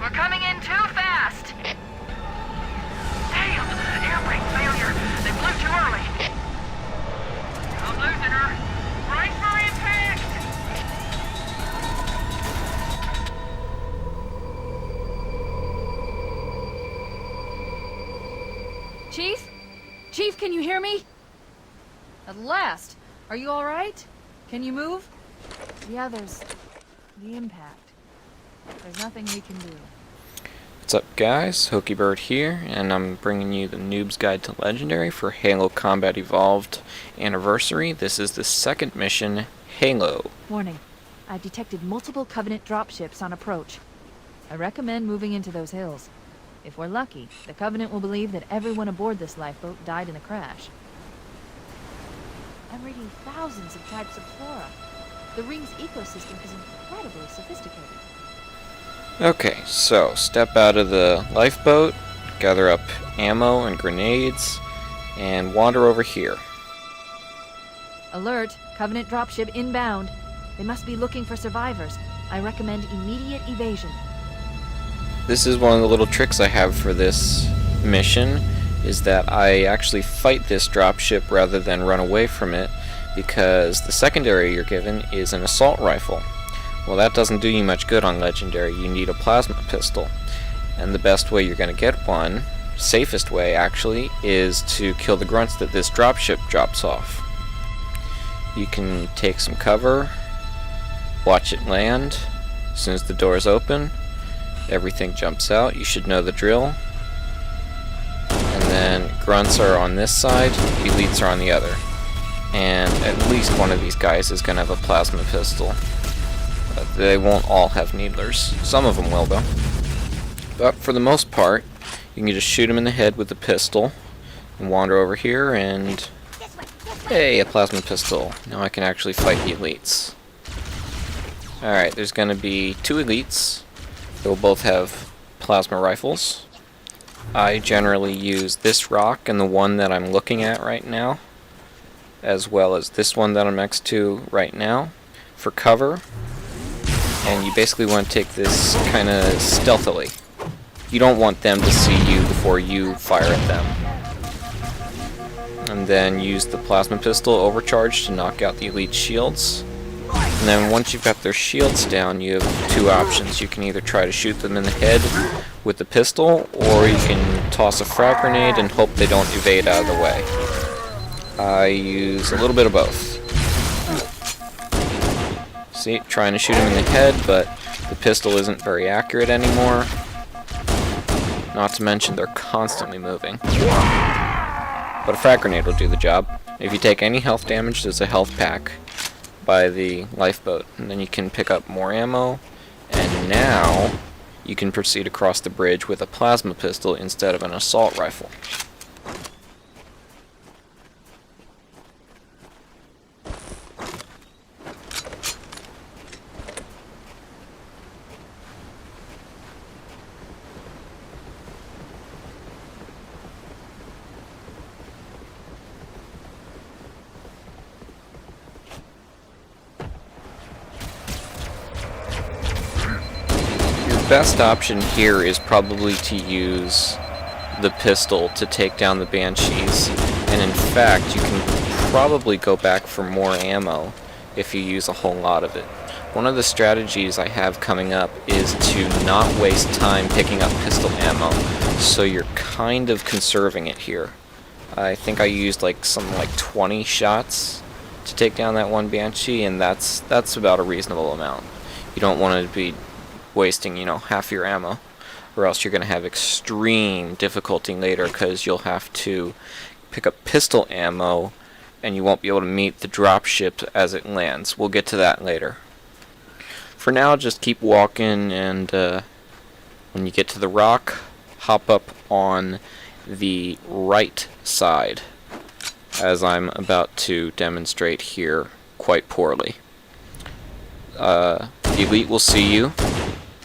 We're coming in too fast! Damn! Air brake failure! They blew too early! I'm losing her! Brace for impact! Chief? Chief, can you hear me? At last! Are you alright? Can you move? Yeah, there's the impact. There's nothing we can do. What's up, guys? Hokey Bird here, and I'm bringing you the Noob's Guide to Legendary for Halo Combat Evolved Anniversary. This is the second mission, Halo. Warning. I've detected multiple Covenant dropships on approach. I recommend moving into those hills. If we're lucky, the Covenant will believe that everyone aboard this lifeboat died in the crash. I'm reading thousands of types of flora. The ring's ecosystem is incredibly sophisticated. Okay, so step out of the lifeboat, gather up ammo and grenades, and wander over here. Alert! Covenant dropship inbound. They must be looking for survivors. I recommend immediate evasion. This is one of the little tricks I have for this mission, is that I actually fight this dropship rather than run away from it, because the secondary you're given is an assault rifle. Well, that doesn't do you much good on Legendary. You need a plasma pistol. And the best way you're going to get one, safest way actually, is to kill the grunts that this dropship drops off. You can take some cover, watch it land. As soon as the doors open, everything jumps out. You should know the drill. And then grunts are on this side, elites are on the other. And at least one of these guys is going to have a plasma pistol. They won't all have needlers. Some of them will, though. But for the most part, you can just shoot them in the head with the pistol and wander over here and... Hey, a plasma pistol. Now I can actually fight the elites. Alright, there's going to be two elites. They'll both have plasma rifles. I generally use this rock and the one that I'm looking at right now, as well as this one that I'm next to right now, for cover. And you basically want to take this kind of stealthily. You don't want them to see you before you fire at them. And then use the plasma pistol overcharged to knock out the elite shields. And then once you've got their shields down, you have two options. You can either try to shoot them in the head with the pistol, or you can toss a frag grenade and hope they don't evade out of the way. I use a little bit of both. See, trying to shoot him in the head, but the pistol isn't very accurate anymore. Not to mention they're constantly moving. But a frag grenade will do the job. If you take any health damage, there's a health pack by the lifeboat, and then you can pick up more ammo, and now you can proceed across the bridge with a plasma pistol instead of an assault rifle. Best option here is probably to use the pistol to take down the banshees, and in fact you can probably go back for more ammo if you use a whole lot of it. One of the strategies I have coming up is to not waste time picking up pistol ammo, so you're kind of conserving it here. I think I used like 20 shots to take down that one banshee, and that's about a reasonable amount. You don't want to be wasting, half your ammo, or else you're going to have extreme difficulty later, because you'll have to pick up pistol ammo and you won't be able to meet the dropship as it lands. We'll get to that later. For now, just keep walking, and when you get to the rock, hop up on the right side, as I'm about to demonstrate here quite poorly. The elite will see you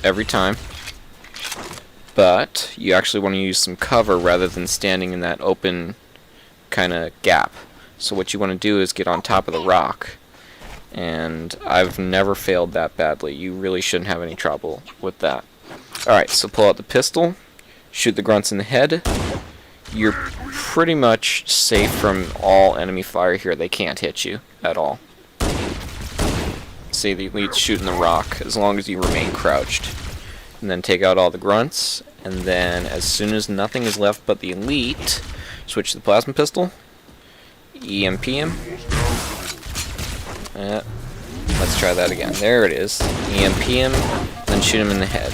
every time, but you actually want to use some cover rather than standing in that open kind of gap. So what you want to do is get on top of the rock, and I've never failed that badly. You really shouldn't have any trouble with that. Alright, so pull out the pistol, shoot the grunts in the head. You're pretty much safe from all enemy fire here. They can't hit you at all. See, the elite's shooting the rock as long as you remain crouched. And then take out all the grunts, and then as soon as nothing is left but the elite, switch to the plasma pistol, EMP him. Let's try that again. There it is. EMP him, then shoot him in the head.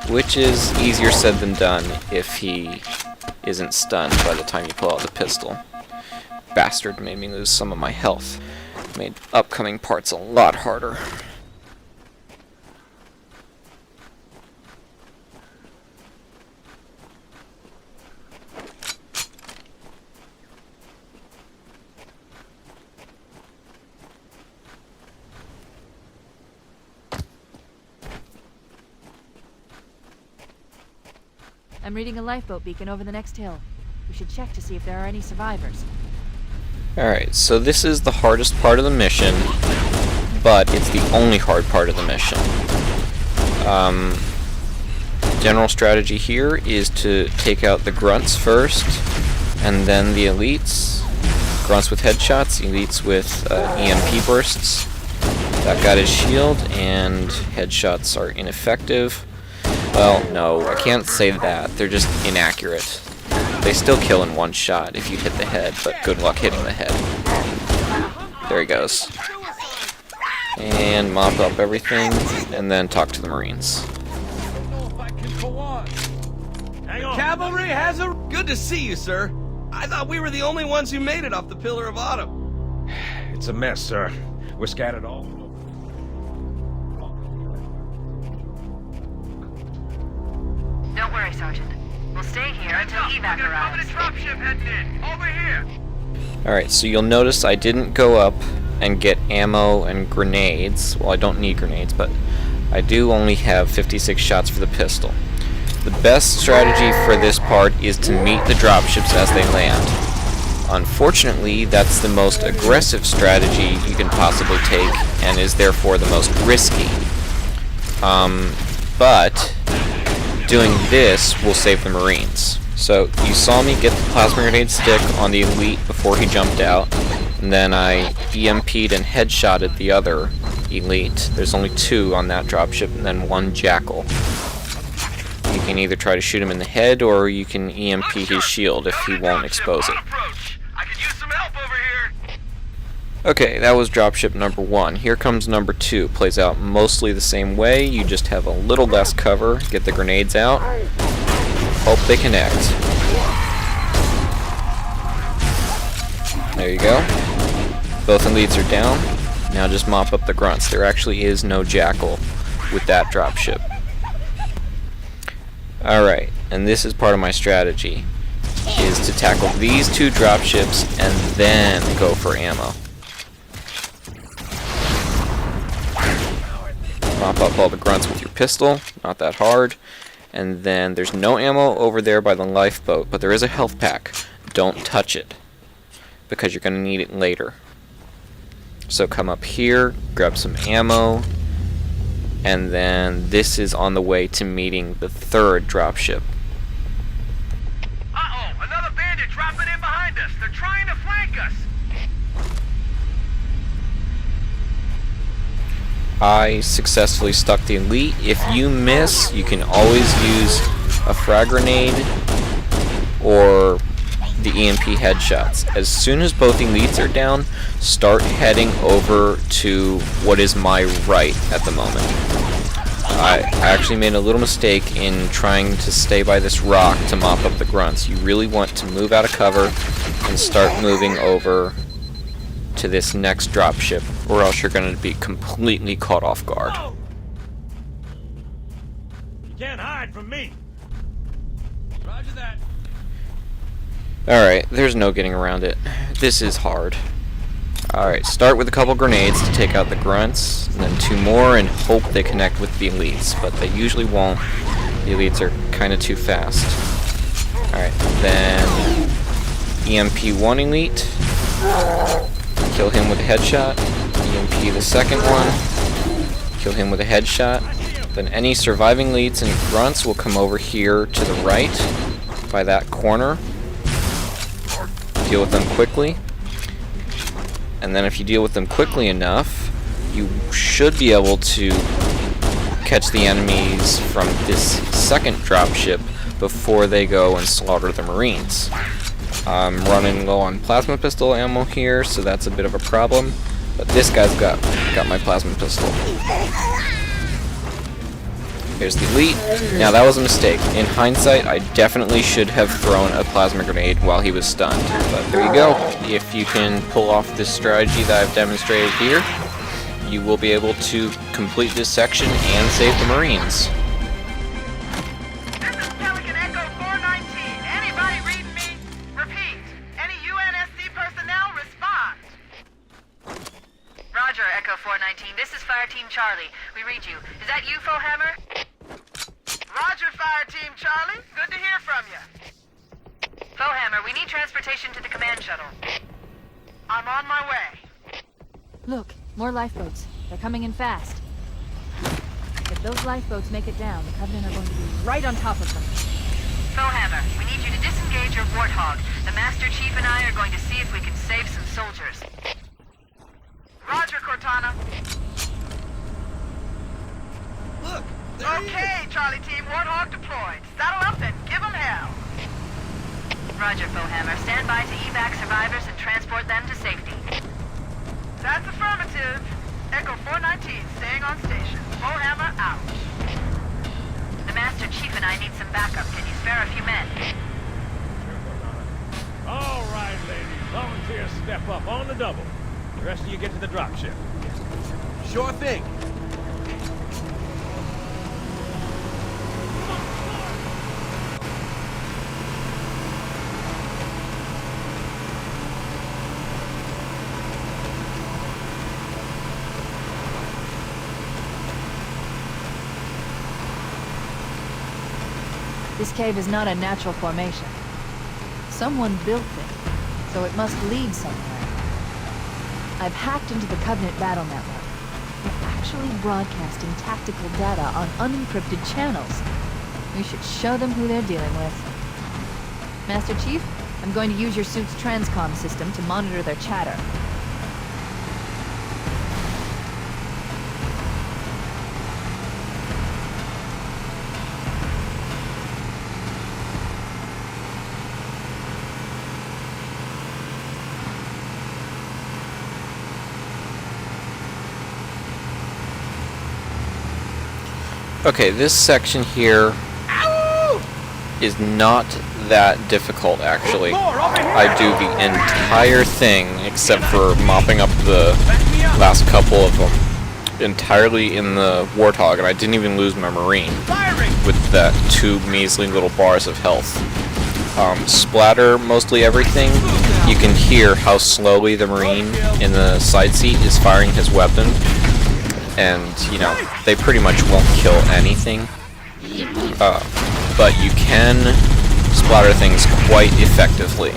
Which is easier said than done if he isn't stunned by the time you pull out the pistol. Bastard made me lose some of my health. Made upcoming parts a lot harder. I'm reading a lifeboat beacon over the next hill. We should check to see if there are any survivors. Alright, so this is the hardest part of the mission, but it's the only hard part of the mission. General strategy here is to take out the grunts first, and then the elites. Grunts with headshots, elites with EMP bursts. That got his shield, and headshots are ineffective. Well, no, I can't say that. They're just inaccurate. They still kill in one shot if you hit the head, but good luck hitting the head. There he goes. And mop up everything, and then talk to the Marines. Cavalry has a... Good to see you, sir. I thought we were the only ones who made it off the Pillar of Autumn. It's a mess, sir. We're scattered all. Don't worry, Sergeant. We'll stay here until evac arrives. We got a dropship heading in. Over here. Alright, so you'll notice I didn't go up and get ammo and grenades. Well, I don't need grenades, but I do only have 56 shots for the pistol. The best strategy for this part is to meet the dropships as they land. Unfortunately, that's the most aggressive strategy you can possibly take, and is therefore the most risky. But doing this will save the Marines. So you saw me get the plasma grenade stick on the elite before he jumped out, and then I EMP'd and headshotted the other elite. There's only 2 on that dropship, and then 1 jackal. You can either try to shoot him in the head, or you can EMP his shield if he won't expose it. I could use some help over here. Okay, that was dropship number 1. Here comes number 2. Plays out mostly the same way. You just have a little less cover. Get the grenades out. Hope they connect. There you go. Both elites are down. Now just mop up the grunts. There actually is no jackal with that dropship. Alright, and this is part of my strategy, is to tackle these 2 dropships and then go for ammo. Mop up all the grunts with your pistol, not that hard. And then there's no ammo over there by the lifeboat, but there is a health pack. Don't touch it, because you're going to need it later. So come up here, grab some ammo, and then this is on the way to meeting the 3rd dropship. Uh-oh, another bandit dropping in behind us. They're trying to flank us. I successfully stuck the elite. If you miss, you can always use a frag grenade or the EMP headshots. As soon as both elites are down, start heading over to what is my right at the moment. I actually made a little mistake in trying to stay by this rock to mop up the grunts. You really want to move out of cover and start moving over to this next dropship, or else you're going to be completely caught off guard. You can't hide from me. Roger that. Alright, there's no getting around it. This is hard. Alright, start with a couple grenades to take out the grunts, and then 2 more, and hope they connect with the elites, but they usually won't. The elites are kind of too fast. Alright, then EMP 1 elite. Kill him with a headshot. EMP the second one. Kill him with a headshot. Then any surviving leads and grunts will come over here to the right by that corner. Deal with them quickly. And then if you deal with them quickly enough, you should be able to catch the enemies from this second dropship before they go and slaughter the Marines. I'm running low on plasma pistol ammo here, so that's a bit of a problem. But this guy's got my plasma pistol. Here's the elite. Now that was a mistake. In hindsight, I definitely should have thrown a plasma grenade while he was stunned. But there you go. If you can pull off this strategy that I've demonstrated here, you will be able to complete this section and save the Marines. This is Pelican Echo 419. Anybody read me? Repeat. Any UNSC personnel respond. Roger, Echo 419. This is Fire Team Charlie. We read you. Is that you, Fohammer? Roger, Fire Team Charlie. Good to hear from you. Fohammer, we need transportation to the command shuttle. I'm on my way. Look, more lifeboats. They're coming in fast. If those lifeboats make it down, the Covenant are going to be right on top of them. Fohammer, we need you to disengage your Warthog. The Master Chief and I are going to see if we can save some soldiers. Roger, Cortana. Look, there he Okay, Charlie Team, Warthog deployed. Saddle up and give them hell. Roger, Fohammer. Stand by to evac survivors and transport them to safety. That's affirmative. Echo 419 staying on station. Fohammer out. The Master Chief and I need some backup. Can you spare a few men? All right, ladies. Volunteers step up on the double. The rest of you get to the dropship. is. Sure thing. This cave is not a natural formation. Someone built it, so it must lead somewhere. I've hacked into the Covenant battle network. They're actually broadcasting tactical data on unencrypted channels. We should show them who they're dealing with. Master Chief, I'm going to use your suit's transcom system to monitor their chatter. Okay, this section here is not that difficult, actually. I do the entire thing, except for mopping up the last couple of them, entirely in the Warthog, and I didn't even lose my Marine with that 2 measly little bars of health. Splatter mostly everything. You can hear how slowly the Marine in the side seat is firing his weapon. And, you know, they pretty much won't kill anything. But you can splatter things quite effectively.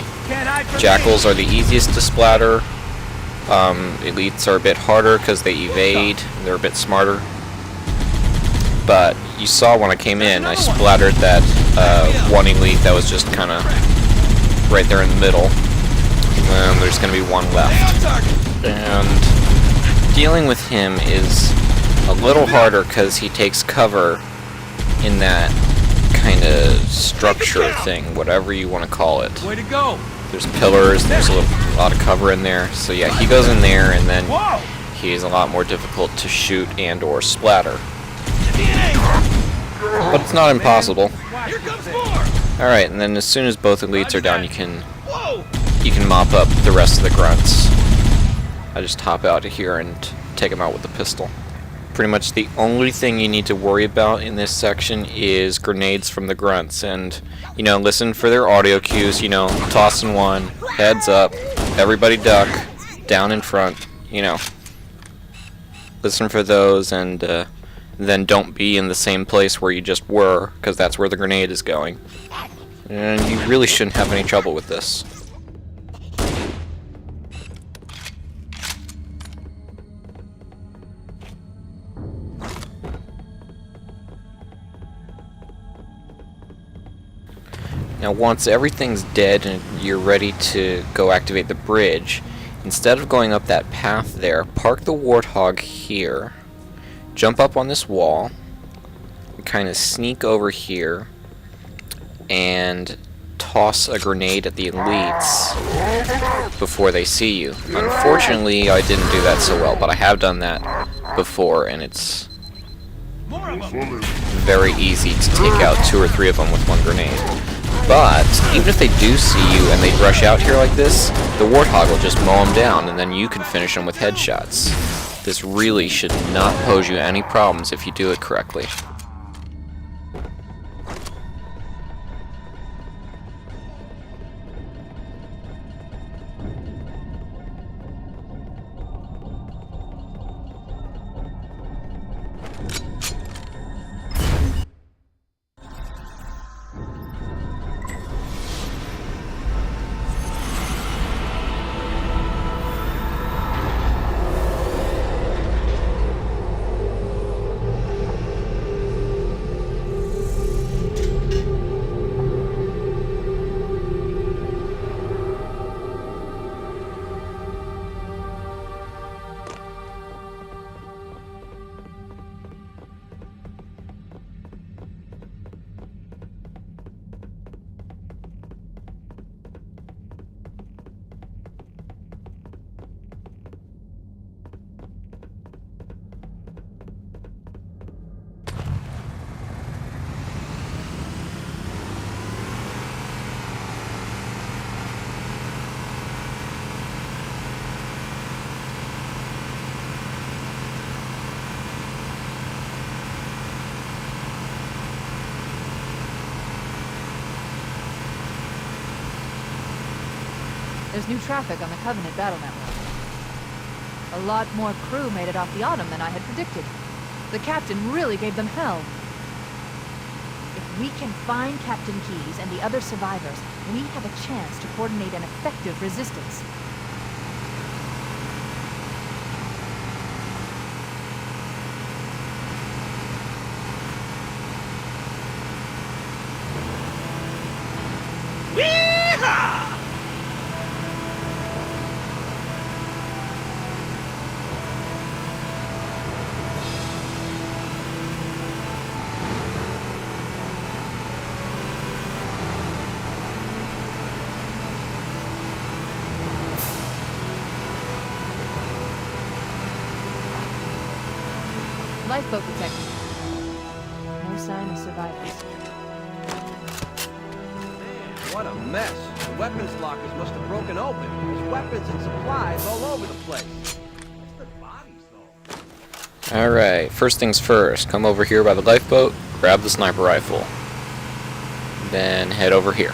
Jackals are the easiest to splatter. Elites are a bit harder because they evade. They're a bit smarter. But you saw when I came in, I splattered that one elite that was just kind of right there in the middle. And there's going to be one left. And dealing with him is a little harder because he takes cover in that kind of structure thing, whatever you want to call it. Way to go. There's pillars, there's a lot of cover in there. So yeah, he goes in there and then he's a lot more difficult to shoot and or splatter. But it's not impossible. Here comes more. Alright, and then as soon as both elites are down, you can mop up the rest of the grunts. I just hop out of here and take them out with the pistol. Pretty much the only thing you need to worry about in this section is grenades from the grunts, and, you know, listen for their audio cues, you know, tossing one, heads up, everybody duck, down in front, you know. Listen for those, and then don't be in the same place where you just were, because that's where the grenade is going. And you really shouldn't have any trouble with this. Now once everything's dead and you're ready to go activate the bridge, instead of going up that path there, park the Warthog here, jump up on this wall, kind of sneak over here, and toss a grenade at the elites before they see you. Unfortunately, I didn't do that so well, but I have done that before, and it's very easy to take out 2 or 3 of them with one grenade. But even if they do see you and they rush out here like this, the Warthog will just mow them down, and then you can finish them with headshots. This really should not pose you any problems if you do it correctly. There's new traffic on the Covenant battle network. A lot more crew made it off the Autumn than I had predicted. The captain really gave them hell. If we can find Captain Keyes and the other survivors, we have a chance to coordinate an effective resistance. Lifeboat detected. No sign of survivors. Man, what a mess. The weapons lockers must have broken open. There's weapons and supplies all over the place. Where's the bodies, though? Alright, first things first. Come over here by the lifeboat, grab the sniper rifle. Then head over here.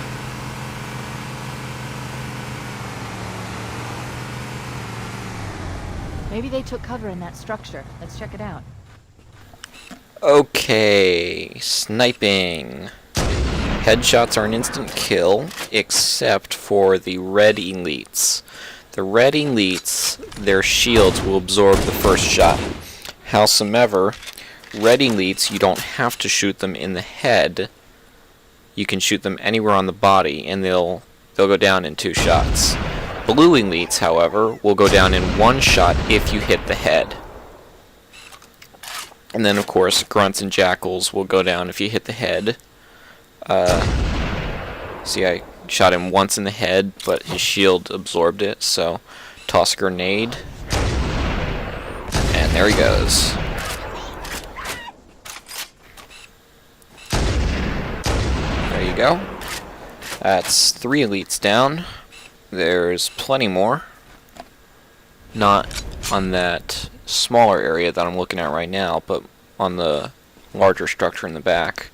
Maybe they took cover in that structure. Let's check it out. Okay, sniping. Headshots are an instant kill, except for the red elites. The red elites, their shields will absorb the first shot. Howsoever, red elites, you don't have to shoot them in the head. You can shoot them anywhere on the body, and they'll go down in 2 shots. Blue elites, however, will go down in 1 shot if you hit the head. And then, of course, grunts and jackals will go down if you hit the head. See, I shot him once in the head, but his shield absorbed it, so toss a grenade. And there he goes. There you go. That's 3 elites down. There's plenty more. Not on that smaller area that I'm looking at right now, but on the larger structure in the back.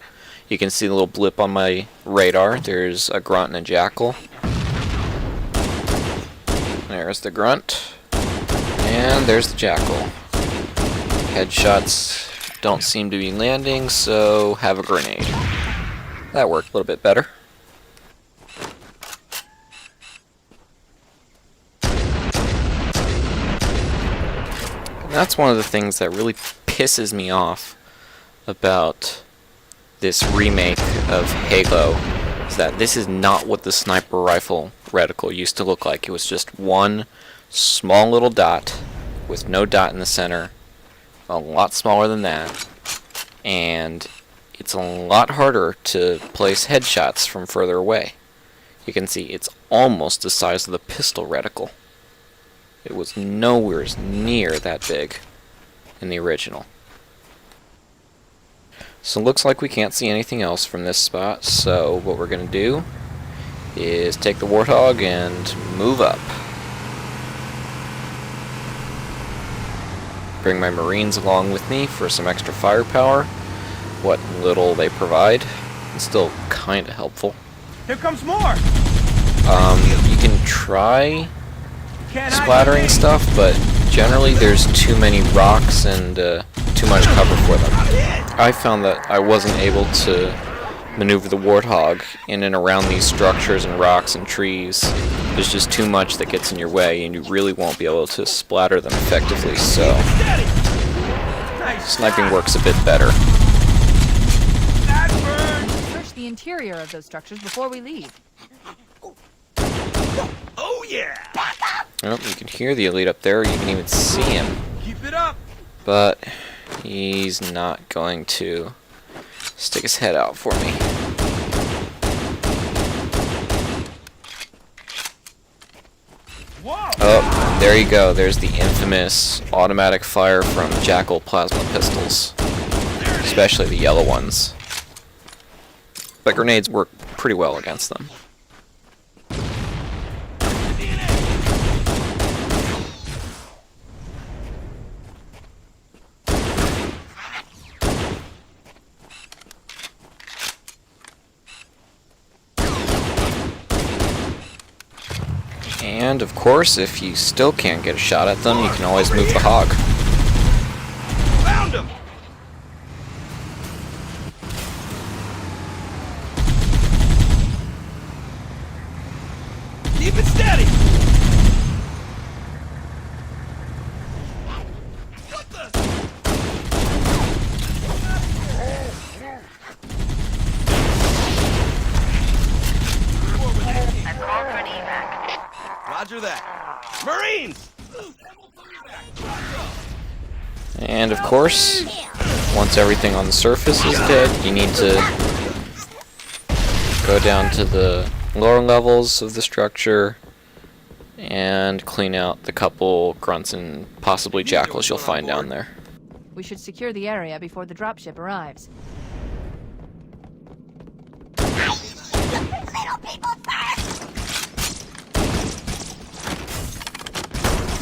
You can see the little blip on my radar. There's a grunt and a jackal. There's the grunt. And there's the jackal. Headshots don't seem to be landing, so have a grenade. That worked a little bit better. That's one of the things that really pisses me off about this remake of Halo, is that this is not what the sniper rifle reticle used to look like. It was just one small little dot with no dot in the center, a lot smaller than that, and it's a lot harder to place headshots from further away. You can see it's almost the size of the pistol reticle. It was nowhere near that big in the original. So it looks like we can't see anything else from this spot, so what we're going to do is take the Warthog and move up. Bring my Marines along with me for some extra firepower. What little they provide. It's still kind of helpful. Here comes more! You can try splattering stuff, but generally there's too many rocks and too much cover for them. I found that I wasn't able to maneuver the Warthog in and around these structures and rocks and trees. There's just too much that gets in your way, and you really won't be able to splatter them effectively, so sniping works a bit better. Search the interior of those structures before we leave. Oh yeah! Oh, you can hear the elite up there, you can even see him. Keep it up! But he's not going to stick his head out for me. Whoa! Oh, there you go. There's the infamous automatic fire from Jackal plasma pistols. Especially the yellow ones. But grenades work pretty well against them. And, of course, if you still can't get a shot at them, you can always move the hog. Found him! Keep it steady! What the? I've called for an evac. Roger that. Marines! And, of course, once everything on the surface is dead, you need to go down to the lower levels of the structure and clean out the couple grunts and possibly jackals you'll find down there. We should secure the area before the dropship arrives. Little people first!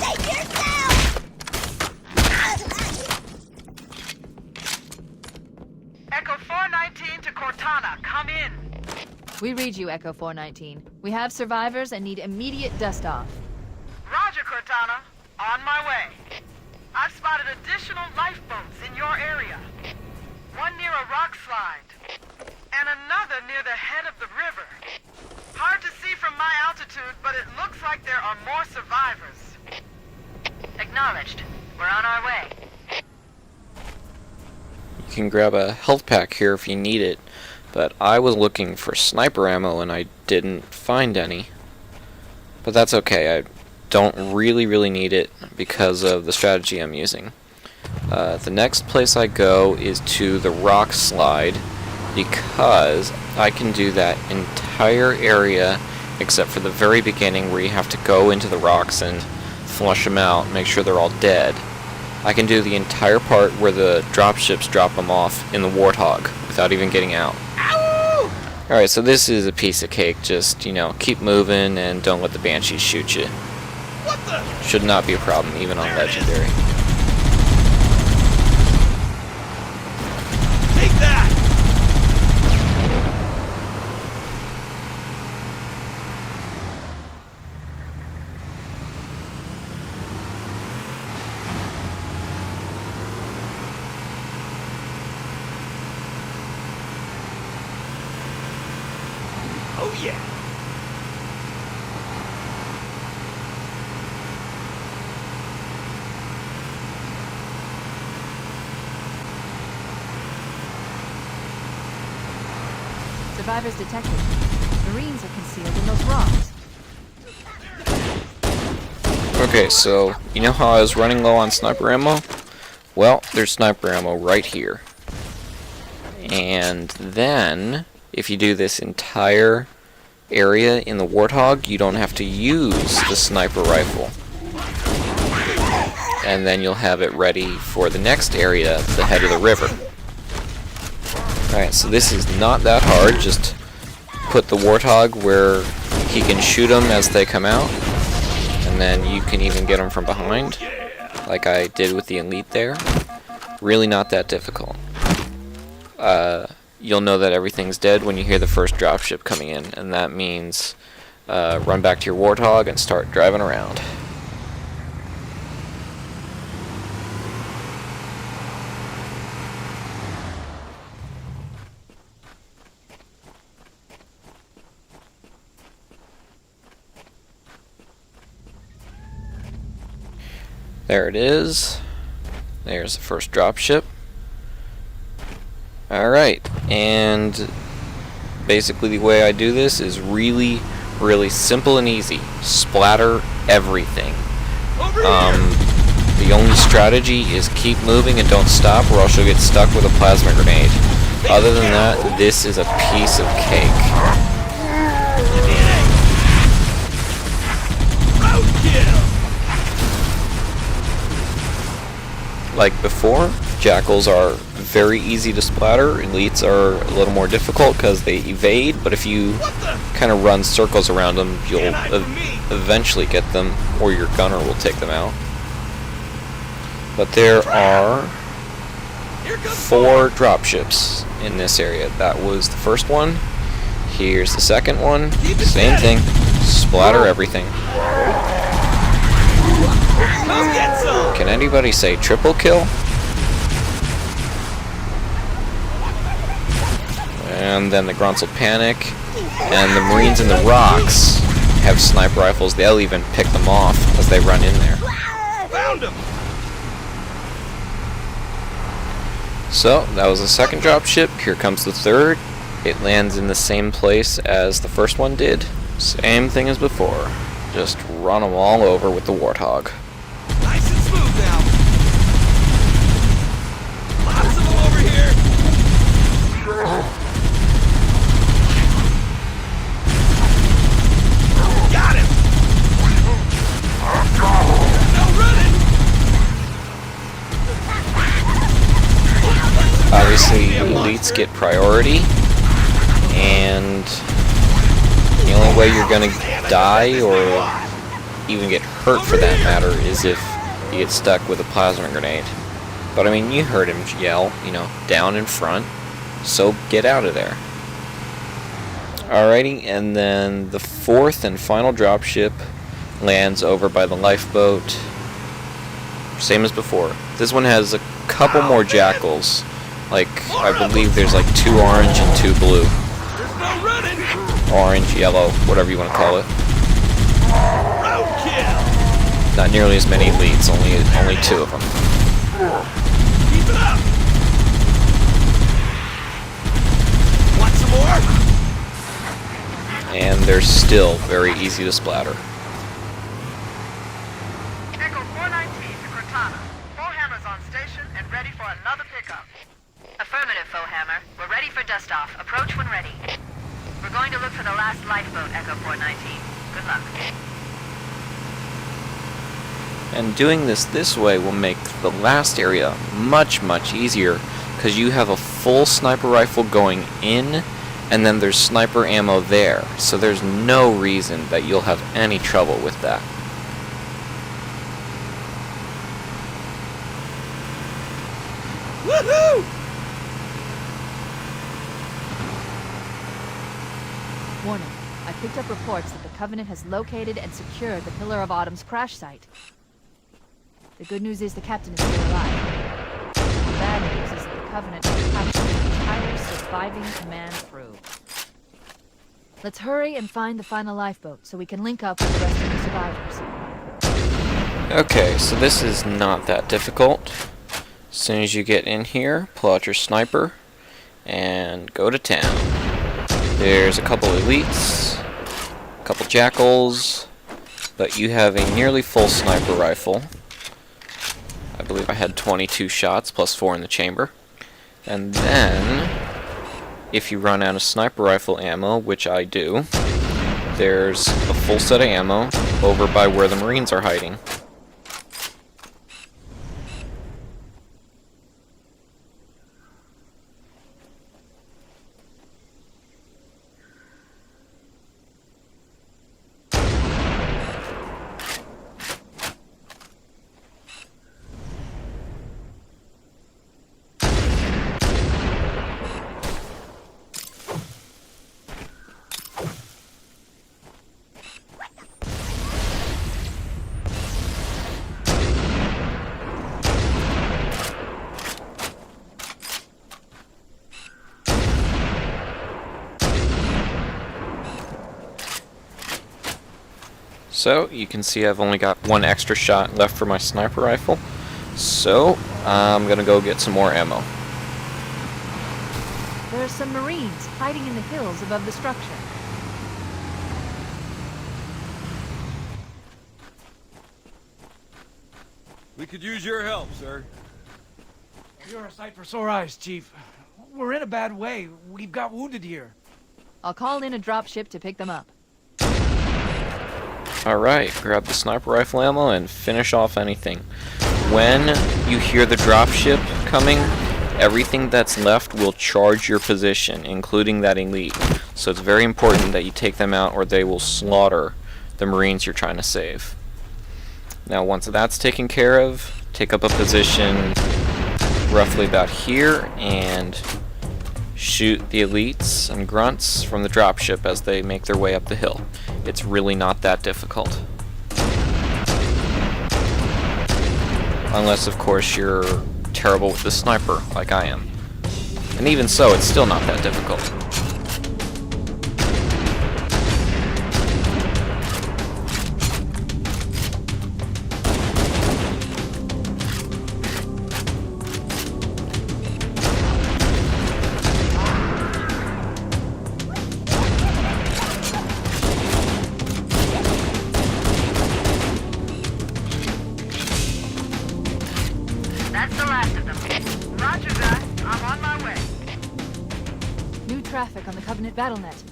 Save yourself! Echo 419 to Cortana, come in. We read you, Echo 419. We have survivors and need immediate dust-off. Roger, Cortana. On my way. I've spotted additional lifeboats in your area. One near a rock slide, and another near the head of the river. Hard to see from my altitude, but it looks like there are more survivors. Acknowledged. We're on our way. You can grab a health pack here if you need it, but I was looking for sniper ammo and I didn't find any. But that's okay, I don't really need it because of the strategy I'm using. The next place I go is to the rock slide because I can do that entire area except for the very beginning where you have to go into the rocks and flush them out, make sure they're all dead. I can do the entire part where the dropships drop them off in the Warthog without even getting out. Alright, so this is a piece of cake. Just, you know, keep moving and don't let the Banshees shoot you. What the? Should not be a problem, even on Legendary. Take that! Oh yeah! Survivors detected. Marines are concealed in those rocks. Okay, so you know how I was running low on sniper ammo? Well, there's sniper ammo right here. And then, if you do this entire area in the Warthog, you don't have to use the sniper rifle. And then you'll have it ready for the next area, the head of the river. Alright, so this is not that hard. Just put the Warthog where he can shoot them as they come out. And then you can even get them from behind, like I did with the Elite there. Really not that difficult. You'll know that everything's dead when you hear the first dropship coming in, and that means run back to your Warthog and start driving around. There it is. There's the first dropship. Alright, and basically the way I do this is really simple and easy. Splatter everything. The only strategy is keep moving and don't stop, or else you'll get stuck with a plasma grenade. Other than that, this is a piece of cake. Like before, jackals are very easy to splatter. Elites are a little more difficult because they evade, but if you kind of run circles around them, you'll eventually get them, or your gunner will take them out. But there are 4 dropships in this area. That was the first one. Here's the second one. Same thing. Splatter everything. Can anybody say triple kill? And then the grunts will panic. And the Marines in the rocks have sniper rifles. They'll even pick them off as they run in there. Found him! So, that was the second dropship. Here comes the third. It lands in the same place as the first one did. Same thing as before. Just run them all over with the Warthog. Nice and smooth now. Lots of them over here. Got him. No running. Obviously, elites get priority, and the only way you're gonna die, or even get hurt for that matter, is if you get stuck with a plasma grenade. But I mean, you heard him yell, you know, down in front, so get out of there. Alrighty, and then the fourth and final dropship lands over by the lifeboat. Same as before. This one has a couple more jackals. Like, I believe there's like 2 orange and 2 blue. There's no running. Orange, yellow, whatever you want to call it. Roadkill. Not nearly as many elites, only 2 of them. Keep it up. Want some more? And they're still very easy to splatter. Echo 419 to Cortana. Foehammer's on station and ready for another pickup. Affirmative, Foehammer. We're ready for dust-off. Approach when ready. We're going to look for the last lifeboat, Echo 419. Good luck. And doing this way will make the last area much easier, because you have a full sniper rifle going in, and then there's sniper ammo there, so there's no reason that you'll have any trouble with that. Woohoo! Warning. I picked up reports that the Covenant has located and secured the Pillar of Autumn's crash site. The good news is the captain is still alive. The bad news is that the Covenant has captured the entire surviving command crew. Let's hurry and find the final lifeboat so we can link up with the rest of the survivors. Okay, so this is not that difficult. As soon as you get in here, pull out your sniper and go to town. There's a couple elites, a couple jackals, but you have a nearly full sniper rifle. I believe I had 22 shots plus 4 in the chamber. And then, if you run out of sniper rifle ammo, which I do, there's a full set of ammo over by where the Marines are hiding. So, you can see I've only got one extra shot left for my sniper rifle. So, I'm gonna go get some more ammo. There are some Marines hiding in the hills above the structure. We could use your help, sir. You're a sight for sore eyes, Chief. We're in a bad way. We've got wounded here. I'll call in a dropship to pick them up. Alright, grab the sniper rifle ammo and finish off anything. When you hear the dropship coming, everything that's left will charge your position, including that elite. So it's very important that you take them out or they will slaughter the Marines you're trying to save. Now once that's taken care of, take up a position roughly about here and shoot the elites and grunts from the dropship as they make their way up the hill. It's really not that difficult. Unless, of course, you're terrible with the sniper, like I am. And even so, it's still not that difficult. That's the last of them. Roger that. I'm on my way. New traffic on the Covenant BattleNet.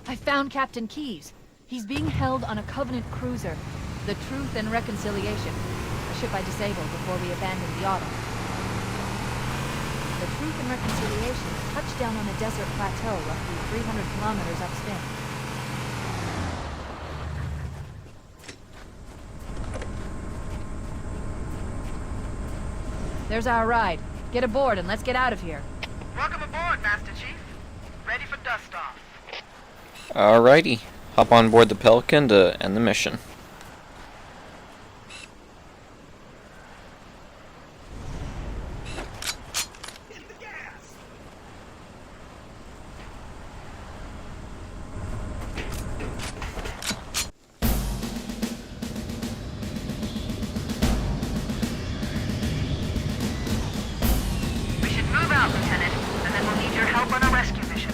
I found Captain Keyes. He's being held on a Covenant cruiser, the Truth and Reconciliation, a ship I disabled before we abandoned the Autumn. The Truth and Reconciliation touched down on a desert plateau roughly 300 kilometers upstream. There's our ride. Get aboard and let's get out of here. Welcome aboard, Master Chief. Ready for dust off. Alrighty, hop on board the Pelican to end the mission. We should move out, Lieutenant, and then we'll need your help on a rescue mission.